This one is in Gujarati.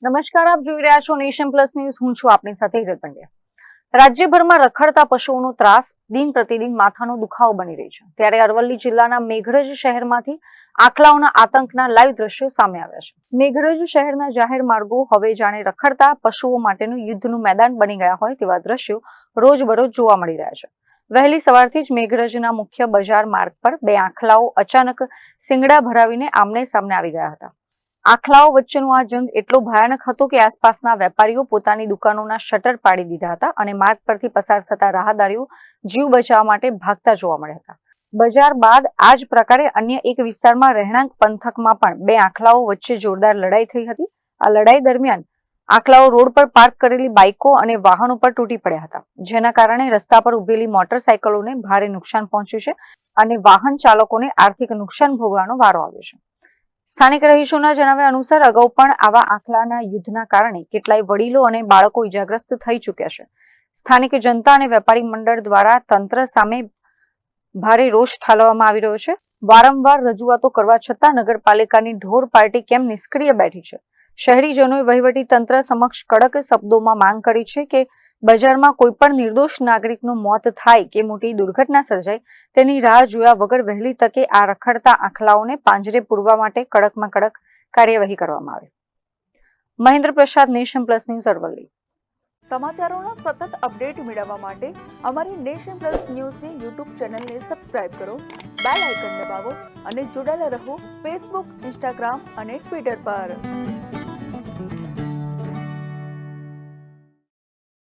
નમસ્કાર, આપ જોઈ રહ્યા છો નેશન પ્લસ ન્યૂઝ. હું છું આપની સાથે હિરલ પંડ્યા. રાજ્યભરમાં રખડતા પશુઓનો ત્રાસ દિન પ્રતિદિન માથાનો દુખાવો બની રહી છે. ત્યારે અરવલ્લી જિલ્લાના મેઘરજ શહેરમાંથી આખલાઓના આતંકના લાઈવ દ્રશ્યો સામે આવ્યા છે. મેઘરજ શહેરના જાહેર માર્ગો હવે જાણે રખડતા પશુઓ માટેનું યુદ્ધનું મેદાન બની ગયા હોય તેવા દ્રશ્યો રોજબરોજ જોવા મળી રહ્યા છે. વહેલી સવારથી જ મેઘરજના મુખ્ય બજાર માર્ગ પર બે આખલાઓ અચાનક શિંગડા ભરાવીને આમને સામને આવી ગયા હતા. આખલાઓ વચ્ચેનો આ જંગ એટલો ભયાનક હતો કે આસપાસના વેપારીઓ પોતાની દુકાનોના શટર પાડી દીધા હતા અને માર્ગ પરથી પસાર થતા રાહદારીઓ જીવ બચાવવા માટે ભાગતા જોવા મળ્યા હતા. બજાર બાદ આ જ પ્રકારે અન્ય એક વિસ્તારમાં રહેણાંક પંથકમાં પણ બે આખલાઓ વચ્ચે જોરદાર લડાઈ થઈ હતી. આ લડાઈ દરમિયાન આખલાઓ રોડ પર પાર્ક કરેલી બાઇકો અને વાહનો પર તૂટી પડ્યા હતા, જેના કારણે રસ્તા પર ઉભેલી મોટરસાયકલોને ભારે નુકસાન પહોંચ્યું છે અને વાહન ચાલકોને આર્થિક નુકસાન ભોગવવાનો વારો આવ્યો છે. સ્થાનિક રહીશોના જણાવ્યા અનુસાર અગાઉ પણ આવા આખલાના યુદ્ધના કારણે કેટલાય વડીલો અને બાળકો ઇજાગ્રસ્ત થઈ ચૂક્યા છે. સ્થાનિક જનતા અને વેપારી મંડળ દ્વારા તંત્ર સામે ભારે રોષ ઠાલવવામાં આવી રહ્યો છે. વારંવાર રજૂઆતો કરવા છતાં નગરપાલિકાની ઢોર પાર્ટી કેમ નિષ્ક્રિય બેઠી છે? શહેરીજનોએ વહીવટી તંત્ર સમક્ષ કડક શબ્દોમાં માંગ કરી છે કે બજારમાં કોઈ પણ નિર્દોષ નાગરિકનું મોત થાય કે મોટી દુર્ઘટના સર્જાય તેની રાહ જોયા વગર વહેલી તકે આ રખડતા આખલાઓને પાંજરે પૂરવા માટે કડકમાં કડક કાર્યવાહી કરવામાં આવે. મહેન્દ્ર પ્રસાદ, નેશન પ્લસ ન્યૂઝ, અરવલ્લી. સમાચારોનો સતત અપડેટ મેળવવા માટે અમારી નેશન પ્લસ ન્યૂઝની યુટ્યુબ ચેનલને સબસ્ક્રાઇબ કરો, બેલ આઇકન દબાવો અને જોડાયેલા રહો ફેસબુક, ઇન્સ્ટાગ્રામ અને ટ્વિટર પર.